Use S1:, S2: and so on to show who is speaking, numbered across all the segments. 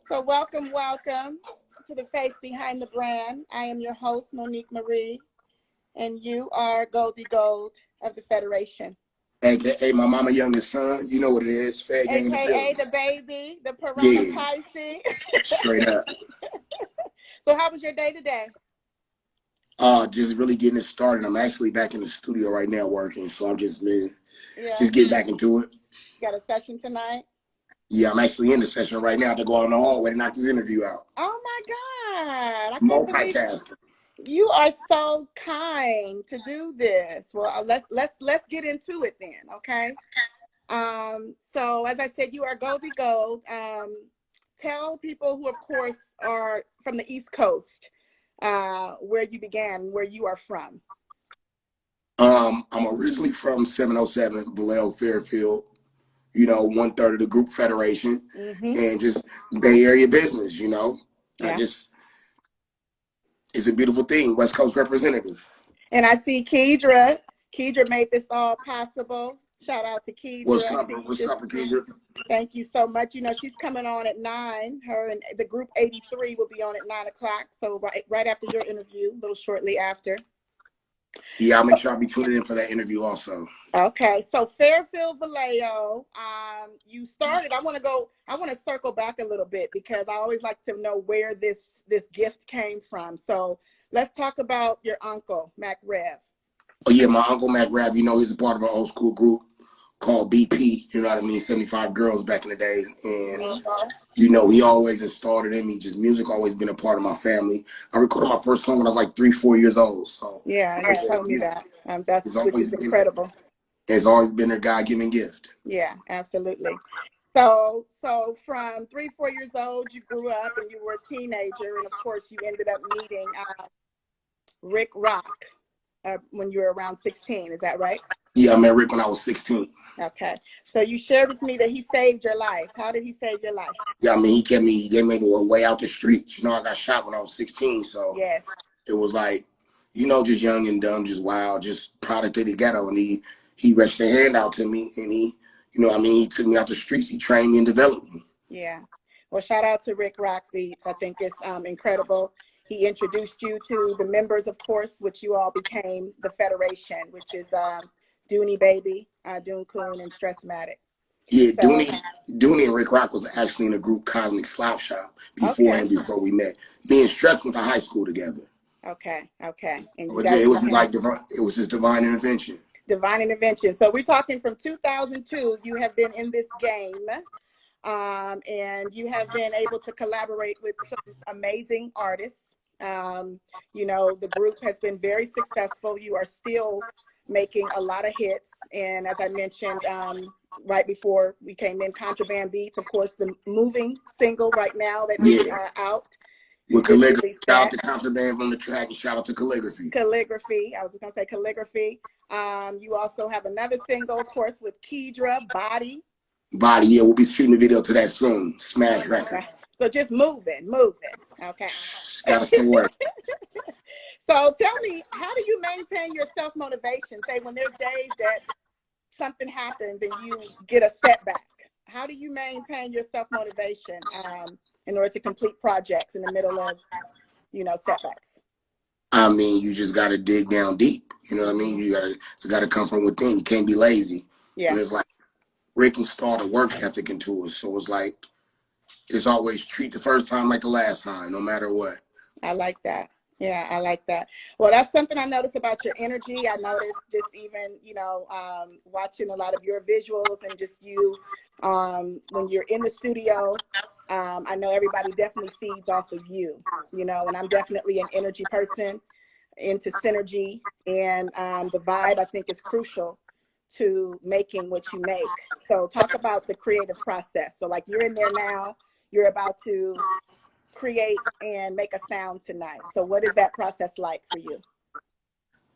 S1: So welcome to the face behind the brand. I am your host, Monique Marie, and you are Goldie Gold of the Federation.
S2: AKA my mama youngest son. You know what it is. Fair gang in the
S1: AKA
S2: building.
S1: the baby, the piranha
S2: Yeah,
S1: Pisces.
S2: straight up.
S1: So how was your day today?
S2: Just really getting it started. I'm actually back in the studio right now working, so I'm just
S1: Yeah,
S2: getting back into it.
S1: got a session tonight?
S2: Yeah, I'm actually in the session right now to go out in the hallway to knock this interview out.
S1: Oh my God. I can't believe
S2: Multitasking.
S1: you are so kind to do this. Well, let's get into it then, okay? So as I said, you are Goldie Gold. Tell people who, of course, are from the East Coast, where you began, where you are from.
S2: I'm originally from 707 Vallejo Fairfield. You know, 1/3 of the group Federation, and just Bay Area business. You know,
S1: Yeah.
S2: It's a beautiful thing. West Coast representative.
S1: And I see Keidra. Keidra made this all possible. Shout out to Keidra.
S2: What's up, Keidra?
S1: Thank you so much. You know, she's coming on at 9. Her and the group 83 will be on at 9 o'clock. So right after your interview, a little shortly after.
S2: Yeah, I'll make sure I'll be tuning in for that interview also.
S1: Okay, so Fairfield Vallejo, you started. I want to circle back a little bit because I always like to know where this gift came from. So let's talk about your uncle, Mac Rev.
S2: Oh yeah, my uncle Mac Rev, you know, he's a part of an old school group called BP, you know what I mean, 75 Girls back in the day. And, you know, he always installed it in me. Just music always been a part of my family. I recorded my first song when I was like 3-4 years old. So
S1: yeah, you told me that. That's which is incredible.
S2: It's always been a God-given gift.
S1: Yeah, absolutely. So from 3-4 years old, you grew up and you were a teenager. And of course, you ended up meeting Rick Rock when you were around 16. Is that right?
S2: Yeah, I met Rick when I was 16.
S1: Okay. So you shared with me that he saved your life. How did he save your life?
S2: Yeah, I mean, he gave me a way out the streets. You know, I got shot when I was 16. So
S1: yes,
S2: it was like, you know, just young and dumb, just wild, just product of the ghetto. And he reached a hand out to me and he, you know, I mean, he took me out the streets. He trained me and developed me.
S1: Yeah. Well, shout out to Rick Rock Beats. I think it's incredible. He introduced you to the members, of course, which you all became the Federation, which is Dooney Baby, Doon Coon, and Stressmatic.
S2: Yeah, so, Dooney and Rick Rock was actually in a group Cosmic Slop Shop before we met. Me and Stress went to high school together.
S1: Okay. And
S2: you guys, it was like it was just divine intervention.
S1: Divine intervention. So we're talking from 2002. You have been in this game, and you have been able to collaborate with some amazing artists. You know, the group has been very successful. You are still making a lot of hits. And as I mentioned right before we came in, Contraband Beats, of course, the Movin single right now that is out.
S2: With Calligraphy, shout out to Contraband from the track and shout out to Caligraphy.
S1: I was going to say Caligraphy. You also have another single, of course, with Keidra, Body.
S2: Yeah, we'll be shooting a video to that soon. Smash record.
S1: So just moving. Okay.
S2: Gotta stay working.
S1: So tell me, how do you maintain your self-motivation? Say when there's days that something happens and you get a setback. How do you maintain your self-motivation in order to complete projects in the middle of, you know, setbacks?
S2: I mean, you just gotta dig down deep. You know what I mean? It's gotta come from within. You can't be lazy.
S1: Yeah.
S2: It's like Rick installed a work ethic into us. So it's like, it's always treat the first time like the last time, no matter what.
S1: I like that. Yeah, I like that. Well, that's something I noticed about your energy. I noticed just even, you know, watching a lot of your visuals and just you when you're in the studio. I know everybody definitely feeds off of you, you know, and I'm definitely an energy person into synergy. And the vibe, I think, is crucial to making what you make. So talk about the creative process. So like you're in there now, you're about to create and make a sound tonight. So what is that process like for you?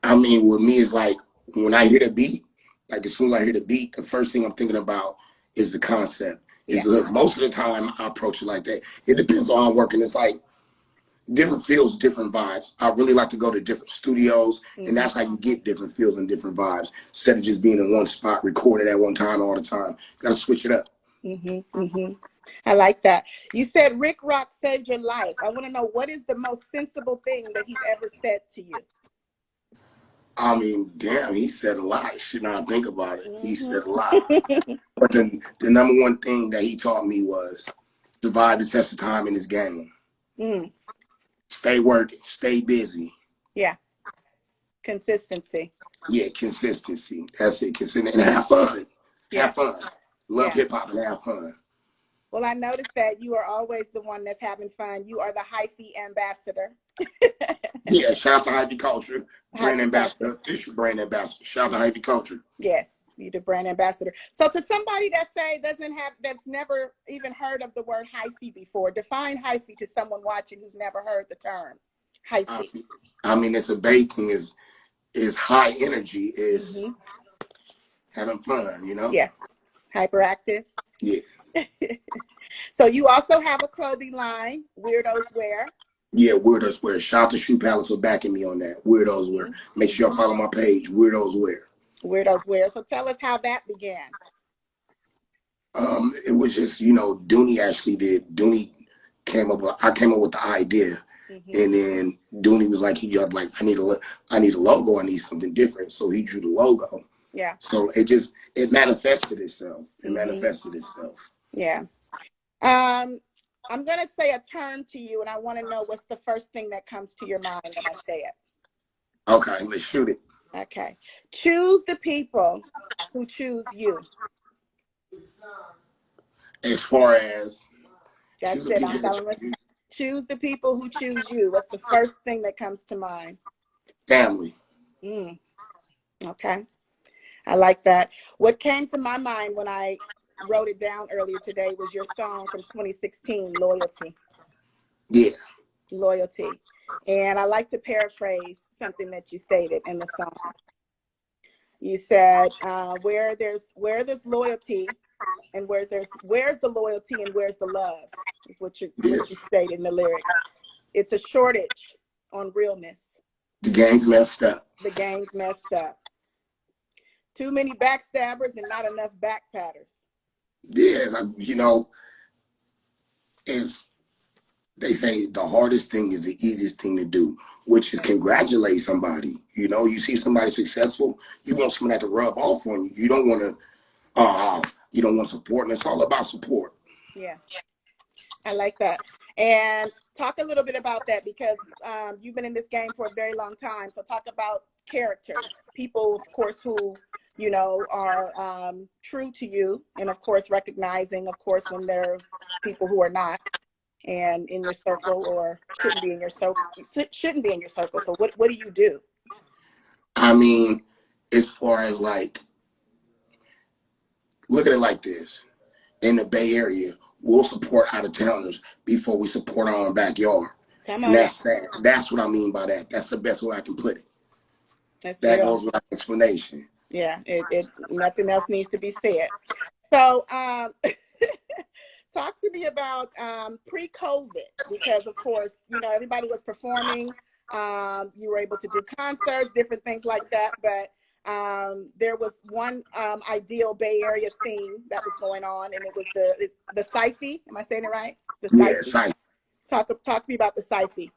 S2: I mean, with me, it's like when I hear the beat, like as soon as I hear the beat, the first thing I'm thinking about is the concept. Look, most of the time I approach it like that. It depends on how I'm working. It's like different feels, different vibes. I really like to go to different studios, and that's how you get different feels and different vibes. Instead of just being in one spot, recording at one time all the time. You got to switch it up.
S1: I like that. You said Rick Rock saved your life. I want to know, what is the most sensible thing that he's ever said to you?
S2: I mean, damn, he said a lot. Should not think about it. He said a lot.
S1: Mm-hmm.
S2: But the number one thing that he taught me was survive the test of time in this game. Stay working, stay busy.
S1: Yeah. Consistency.
S2: Yeah, consistency. That's it. Consistency. And have fun.
S1: Yeah.
S2: Have fun. Love
S1: Yeah.
S2: hip hop and have fun.
S1: Well, I noticed that you are always the one that's having fun. You are the hyphy ambassador.
S2: Yeah, shout out to Hyphy Culture, brand
S1: Hyphy
S2: ambassador,
S1: culture.
S2: official brand ambassador. Shout out to Hyphy Culture.
S1: Yes, you're the brand ambassador. So to somebody that that's never even heard of the word hyphy before, define hyphy to someone watching who's never heard the term hyphy.
S2: I mean, it's a big thing. Is high energy. Is having fun. You know.
S1: Yeah. Hyperactive.
S2: Yeah.
S1: So you also have a clothing line, Weirdos Wear.
S2: Yeah, Weirdos Wear. Shout out to Shoe Palace for backing me on that. Weirdos Wear. Make sure y'all follow my page, Weirdos Wear.
S1: Weirdos Wear. So tell us how that began.
S2: It was just, you know, Dooney actually did. I came up with the idea. And then Dooney was like, I need a logo. I need something different. So he drew the logo.
S1: Yeah.
S2: So it manifested itself. Manifested itself.
S1: Yeah. I'm going to say a term to you, and I want to know what's the first thing that comes to your mind when I say it.
S2: Okay, let's shoot it.
S1: Okay. Choose the people who choose you.
S2: As far as...
S1: That's it. I'm telling you. Choose the people who choose you. What's the first thing that comes to mind?
S2: Family.
S1: Okay. I like that. What came to my mind when I wrote it down earlier today was your song from 2016, Loyalty.
S2: Yeah.
S1: Loyalty. And I like to paraphrase something that you stated in the song. You said, where there's loyalty and where's the loyalty and where's the love, is what you stated in the lyrics. It's a shortage on realness.
S2: The game's messed up.
S1: The game's messed up. Too many backstabbers and not enough backpatters.
S2: Yeah, you know, they say the hardest thing is the easiest thing to do, which is congratulate somebody. You know, you see somebody successful, you want someone to rub off on you. You don't want support, and it's all about support.
S1: Yeah, I like that. And talk a little bit about that, because you've been in this game for a very long time. So talk about characters, people, of course, who, you know, are true to you, and of course recognizing, of course, when there are people who are not, and in your circle or shouldn't be in your circle. So what do you do?
S2: I mean, as far as like, look at it like this. In the Bay Area, we'll support out of towners before we support our own backyard. And that's sad. That's what I mean by that. That's the best way I can put it. That goes without explanation.
S1: Yeah, it nothing else needs to be said. So talk to me about pre-COVID, because of course, you know, everybody was performing. You were able to do concerts, different things like that, but there was one ideal Bay Area scene that was going on, and it was the Syfy. Am I saying it right? The Syfy.
S2: Yeah, Syfy.
S1: Talk to me about the Syfy.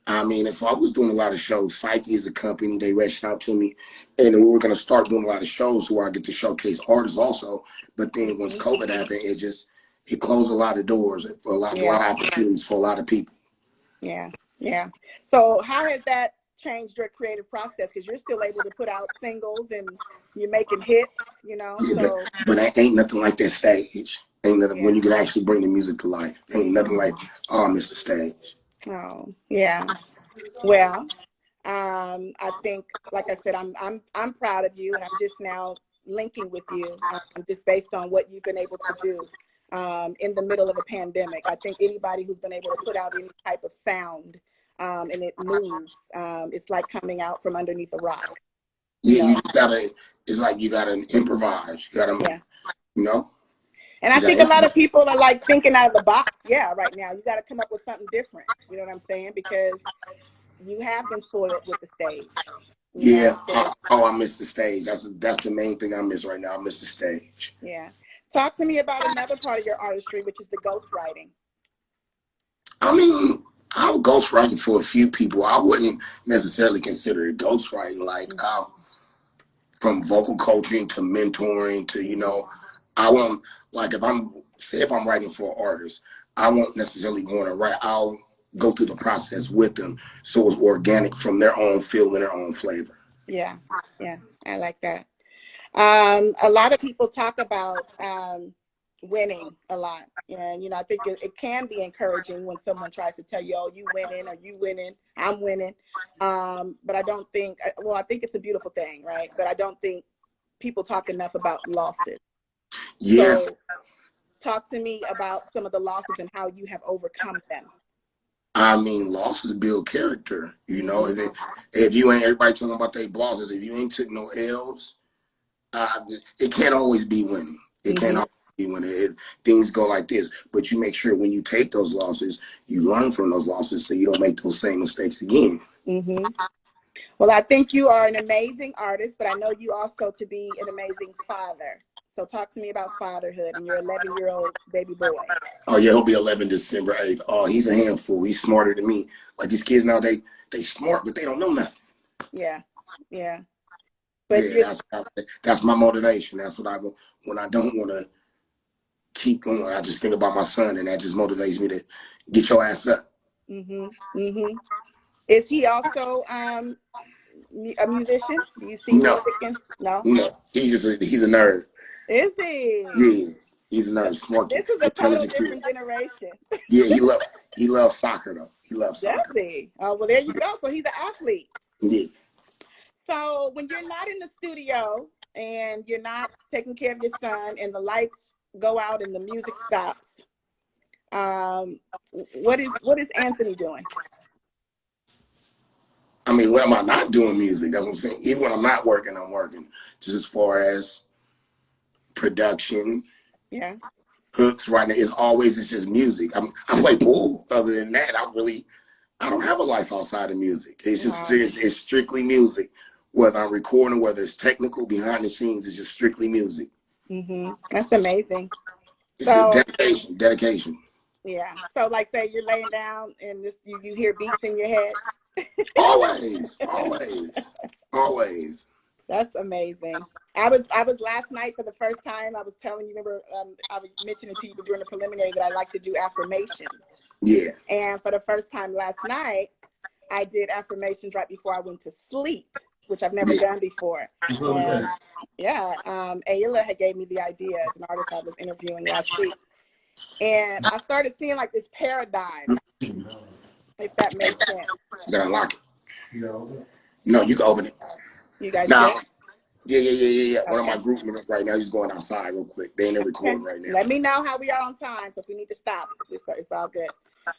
S2: I mean, so I was doing a lot of shows. Syfy is a company. They reached out to me, and we were going to start doing a lot of shows where I get to showcase artists also. But then once COVID happened, it closed a lot of doors for a lot of opportunities for a lot of people. Yeah.
S1: So how has that changed your creative process? Because you're still able to put out singles and you're making hits, you know.
S2: Yeah, but ain't nothing like that stage. Ain't nothing when you can actually bring the music to life. Ain't nothing like Mr. Stage.
S1: Oh yeah. Well, I think, like I said, I'm proud of you, and I'm just now linking with you, just based on what you've been able to do in the middle of a pandemic. I think anybody who's been able to put out any type of sound and it moves, it's like coming out from underneath a rock.
S2: Yeah, you just gotta. It's like you gotta improvise. You gotta, you know.
S1: And I think a lot of people are like thinking out of the box. Yeah, right now you got to come up with something different. You know what I'm saying? Because you have been spoiled with the stage.
S2: Yeah. I miss the stage. That's the main thing I miss right now. I miss the stage.
S1: Yeah. Talk to me about another part of your artistry, which is the ghostwriting.
S2: I mean, I'm ghostwriting for a few people. I wouldn't necessarily consider it ghostwriting. Like, from vocal coaching to mentoring to, you know, I won't, like, if I'm writing for an artist, I won't necessarily go on and write. I'll go through the process with them so it's organic from their own feel and their own flavor.
S1: Yeah, yeah, I like that. A lot of people talk about winning a lot. And, you know, I think it can be encouraging when someone tries to tell you, oh, you winning, or you winning, I'm winning. But I don't think, well, I think it's a beautiful thing, right? But I don't think people talk enough about losses.
S2: Yeah.
S1: So talk to me about some of the losses and how you have overcome them.
S2: I mean, losses build character. You know, if you ain't, everybody talking about their bosses, if you ain't took no L's, it can't always be winning. It can't always be winning. Things go like this, but you make sure when you take those losses, you learn from those losses so you don't make those same mistakes again.
S1: Well, I think you are an amazing artist, but I know you also to be an amazing father. So talk to me about fatherhood and your 11-year-old baby boy.
S2: Oh yeah, he'll be 11 December 8th. Oh, he's a handful. He's smarter than me. Like these kids now, they smart, but they don't know nothing.
S1: Yeah, yeah. But
S2: yeah, that's my motivation. That's what when I don't want to keep going, I just think about my son, and that just motivates me to get your ass up.
S1: Is he also a musician? Do you see music in? No.
S2: He's a nerd.
S1: Is he?
S2: Yeah, he's a nerd. Smart kid.
S1: This is a total different generation.
S2: Yeah, he loves soccer though. He loves soccer.
S1: Does he? Oh, well, there you go. So he's an athlete.
S2: Yeah.
S1: So when you're not in the studio and you're not taking care of your son and the lights go out and the music stops, what is Anthony doing?
S2: I mean, when am I not doing music? That's what I'm saying. Even when I'm not working, I'm working. Just as far as production, hooks, right now, it's just music. I play pool. Other than that, I don't have a life outside of music. It's just it's strictly music. Whether I'm recording, whether it's technical, behind the scenes, it's just strictly music.
S1: That's amazing.
S2: It's just dedication.
S1: Yeah. So like say you're laying down and you hear beats in your head.
S2: Always.
S1: That's amazing. I was last night for the first time. I was telling you, remember, I was mentioning to you during the preliminary that I like to do affirmations.
S2: Yeah.
S1: And for the first time last night, I did affirmations right before I went to sleep, which I've never done before. And Ayla had gave me the idea as an artist I was interviewing last week. And I started seeing like this paradigm, if that makes sense.
S2: You gotta unlock it. No, you can open it.
S1: You guys
S2: now,
S1: good?
S2: Yeah. Okay. One of my group members right now, he's going outside real quick. They ain't recording right now.
S1: Let me know how we are on time. So if we need to stop, it's all good.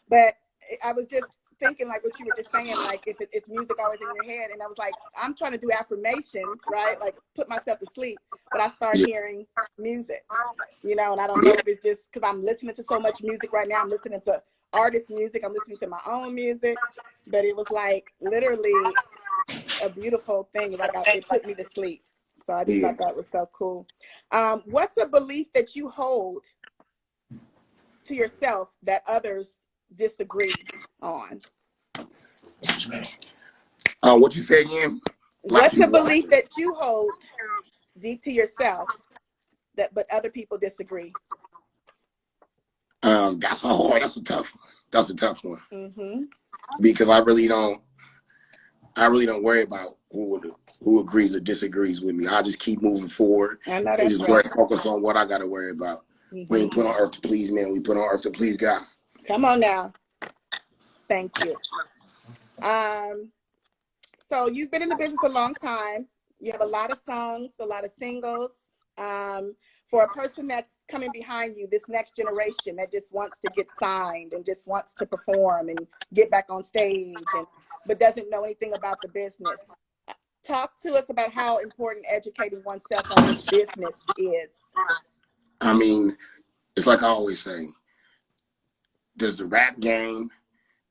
S1: But I was just thinking like what you were just saying, like if it's music always in your head. And I was like, I'm trying to do affirmations, right? Like put myself to sleep, but I start hearing music, you know, and I don't know if it's just because I'm listening to so much music right now. I'm listening to artist music. I'm listening to my own music, but it was like literally a beautiful thing. Like it put me to sleep. So I just thought that was so cool. What's a belief that you hold to yourself that others disagree on?
S2: What you say again?
S1: What's a belief that you hold deep to yourself but other people disagree?
S2: That's a tough one. That's a tough one. Because I really don't worry about who agrees or disagrees with me. I just keep moving forward and just focus on what I got to worry about. We ain't put on earth to please man. We put on earth to please God.
S1: Come on now. Thank you. So you've been in the business a long time. You have a lot of songs, a lot of singles. For a person that's coming behind you, this next generation that just wants to get signed and just wants to perform and get back on stage but doesn't know anything about the business. Talk to us about how important educating oneself on this business is.
S2: I mean, it's like I always say, there's the rap game,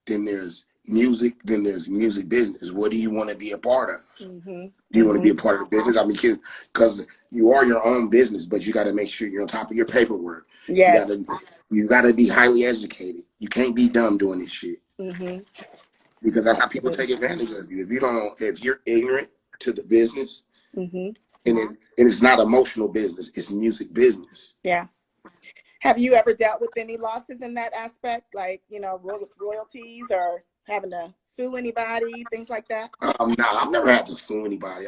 S2: then there's music, then there's music business. What do you want to be a part of?
S1: Mm-hmm.
S2: Do you want to be a part of the business? I mean, because you are your own business, but you got to make sure you're on top of your paperwork.
S1: Yes.
S2: You got to be highly educated. You can't be dumb doing this shit.
S1: Mm-hmm.
S2: Because that's how people take advantage of you. If you're ignorant to the business,
S1: mm-hmm.
S2: and it's not emotional business, it's music business.
S1: Yeah. Have you ever dealt with any losses in that aspect, like, you know, with royalties or having to sue anybody, things like that?
S2: No, I've never had to sue anybody.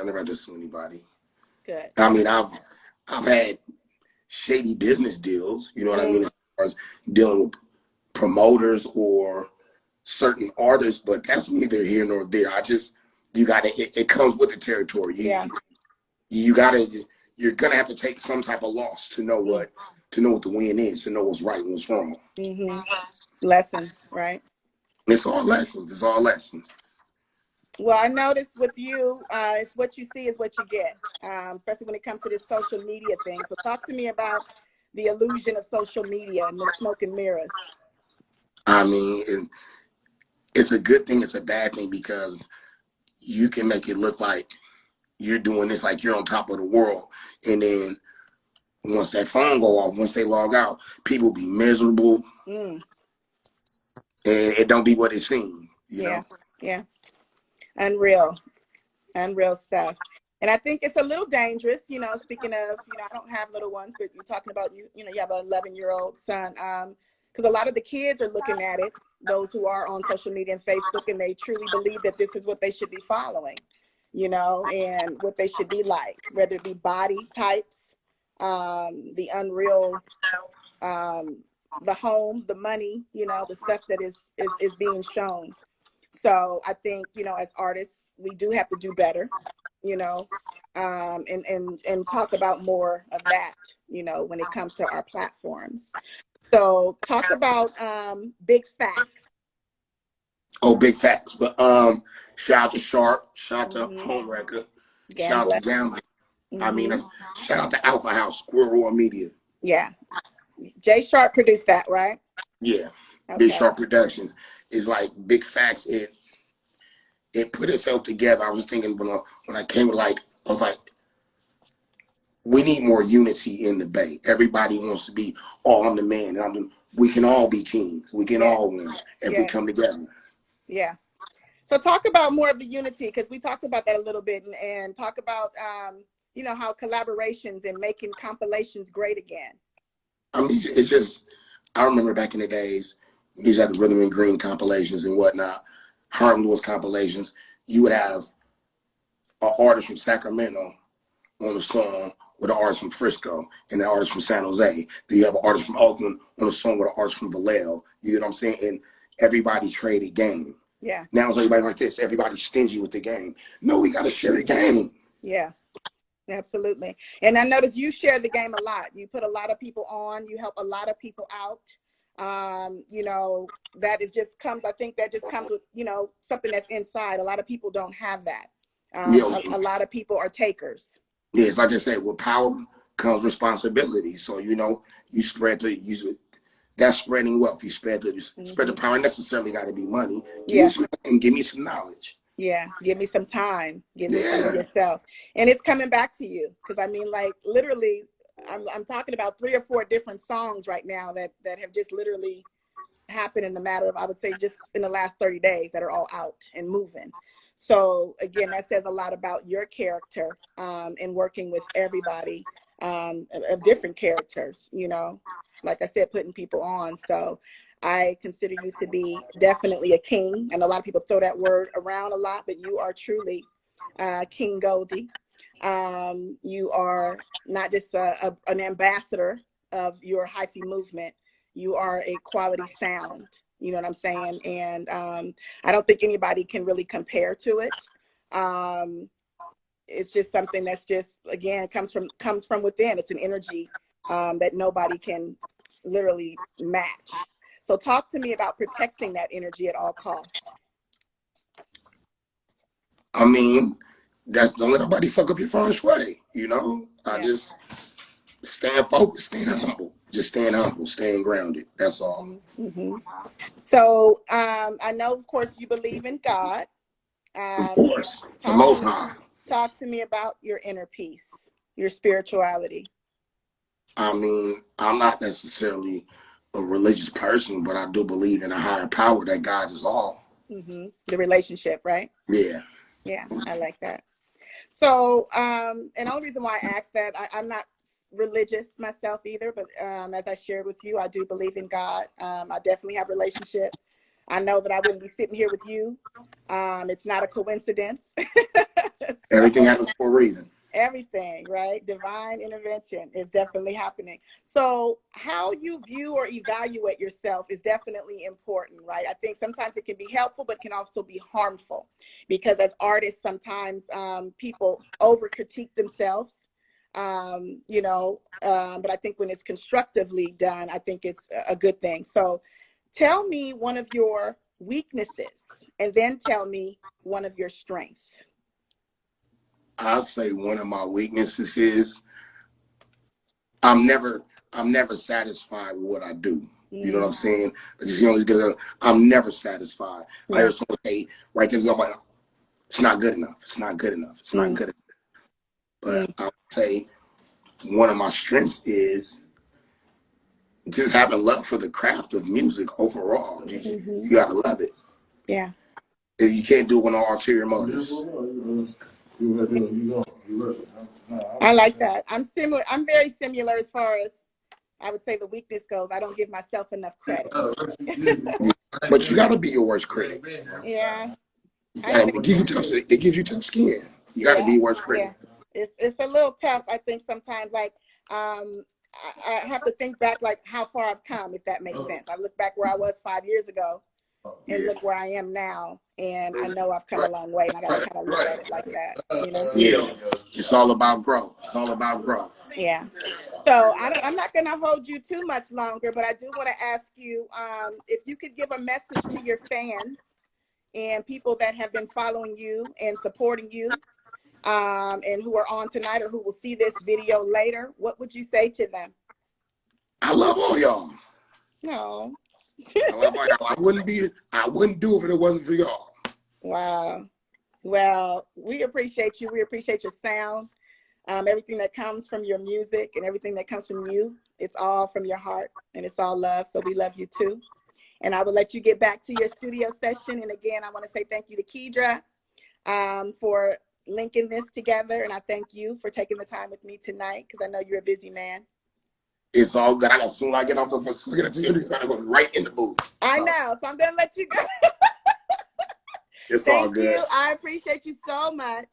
S1: Good.
S2: I mean, I've had shady business deals. You know what I mean, as far as dealing with promoters or certain artists, but that's neither here nor there. It comes with the territory. You're gonna have to take some type of loss to know what the win is, to know what's right and what's wrong.
S1: Mm-hmm. Lessons, right?
S2: It's all lessons.
S1: Well, I noticed with you, it's what you see is what you get, especially when it comes to this social media thing. So talk to me about the illusion of social media and the smoke and mirrors.
S2: I mean, it's a good thing, it's a bad thing, because you can make it look like you're doing this, like you're on top of the world, and then once that phone go off, once they log out, people be miserable, and it don't be what it seems. You know?
S1: Yeah. Unreal stuff. And I think it's a little dangerous, you know, speaking of, you know, I don't have little ones, but you're talking about, you know, you have an 11-year-old son, because a lot of the kids are looking at it, those who are on social media and Facebook, and they truly believe that this is what they should be following, you know, and what they should be like, whether it be body types, the unreal, the homes, the money, you know, the stuff that is being shown. So I think, you know, as artists, we do have to do better, you know, and talk about more of that, you know, when it comes to our platforms. So talk about big facts.
S2: Oh, big facts. But shout out to Sharp, shout out to Home Record, shout out to Gambling. I mean, shout out to Alpha House, Squirrel Media.
S1: Yeah. Jay Sharp produced that, right?
S2: Yeah. Okay. Big Sharp Productions is like big facts. It put itself together. I was thinking when I came with, like, I was like, we need more unity in the Bay. Everybody wants to be, oh, I'm the man. And we can all be kings. We can all win if we come together.
S1: Yeah. So talk about more of the unity, because we talked about that a little bit, and talk about, you know, how collaborations and making compilations great again.
S2: I mean, it's just, I remember back in the days, we used to have the Rhythm and Green compilations and whatnot, Harlem Lewis compilations. You would have an artist from Sacramento on a song with an artist from Frisco and an artist from San Jose. Then you have an artist from Oakland on a song with an artist from Vallejo. You know what I'm saying? And everybody traded game.
S1: Yeah.
S2: Now it's everybody like this. Everybody's stingy with the game. No, we got to share the game.
S1: Yeah. Absolutely. And I noticed you share the game a lot. You put a lot of people on, you help a lot of people out. You know, that is just comes, I think that just comes with, you know, something that's inside. A lot of people don't have that. A lot of people are takers.
S2: Yes, like I said, with power comes responsibility. So, you know, that's spreading wealth. You spread the power. Necessarily got to be money. Give me some knowledge.
S1: Yeah, give me some time. Give me some of yourself. And it's coming back to you. Because I mean, like, literally, I'm talking about 3 or 4 different songs right now that have just literally happened in the matter of, I would say, just in the last 30 days that are all out and moving. So again, that says a lot about your character, and working with everybody, of different characters, you know, like I said, putting people on. So I consider you to be definitely a king. And a lot of people throw that word around a lot, but you are truly King Goldie. You are not just an ambassador of your hyphy movement. You are a quality sound. You know what I'm saying? And I don't think anybody can really compare to it. It's just something that's just, again, comes from within. It's an energy that nobody can literally match. So talk to me about protecting that energy at all costs.
S2: I mean, don't let nobody fuck up your feng shui, you know? I just stand focused, stand humble. just staying humble, staying grounded. That's all.
S1: Mm-hmm. So I know, of course, you believe in God.
S2: Of course, the
S1: Talk to
S2: Most
S1: me,
S2: High.
S1: talk to me about your inner peace, your spirituality.
S2: I mean, I'm not necessarily a religious person, but I do believe in a higher power that guides us all.
S1: Mm-hmm. The relationship, right?
S2: Yeah.
S1: Yeah, I like that. So, and the only reason why I asked that, I'm not religious myself either, but as I shared with you, I do believe in God. I definitely have a relationship. I know that I wouldn't be sitting here with you. It's not a coincidence.
S2: Everything
S1: So,
S2: happens for a reason.
S1: everything, right? Divine intervention is definitely happening. So how you view or evaluate yourself is definitely important, right? I think sometimes it can be helpful, but can also be harmful, because as artists, sometimes people over critique themselves, but I think when it's constructively done, I think it's a good thing. So tell me one of your weaknesses and then tell me one of your strengths.
S2: I'll say one of my weaknesses is I'm never satisfied with what I do. You know what I'm saying? I'm never satisfied. I hear someone say, right there, I'm like, it's not good enough. It's not good enough. It's not good enough. But I would say one of my strengths is just having love for the craft of music overall. You gotta love it.
S1: Yeah.
S2: You can't do it with no ulterior motives.
S1: I like that. I'm similar. I'm very similar as far as I would say the weakness goes. I don't give myself enough credit.
S2: But you gotta be your worst critic.
S1: Yeah.
S2: It gives you tough skin. You gotta be your worst critic.
S1: Yeah. It's a little tough, I think, sometimes. Like I have to think back like how far I've come, if that makes sense. I look back where I was 5 years ago and look where I am now. And I know I've come a long way, and I gotta kind of look at it like that, you know?
S2: Yeah. It's all about growth. It's all about growth.
S1: Yeah. So I'm not going to hold you too much longer, but I do want to ask you if you could give a message to your fans and people that have been following you and supporting you, and who are on tonight or who will see this video later. What would you say to them?
S2: I love all y'all.
S1: No.
S2: I love all y'all. I wouldn't do it if it wasn't for y'all.
S1: Wow. Well, we appreciate you. We appreciate your sound. Everything that comes from your music and everything that comes from you, it's all from your heart and it's all love. So we love you too. And I will let you get back to your studio session. And again, I want to say thank you to Keidra for linking this together. And I thank you for taking the time with me tonight, because I know you're a busy man.
S2: It's all good. As soon as I get off the interview, I go right in the booth.
S1: I know. So I'm going to let you go.
S2: It's all good.
S1: Thank you. I appreciate you so much.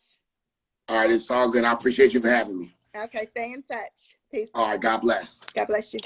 S2: All right. It's all good. I appreciate you for having me.
S1: Okay. Stay in touch. Peace.
S2: All right. God bless.
S1: God bless you.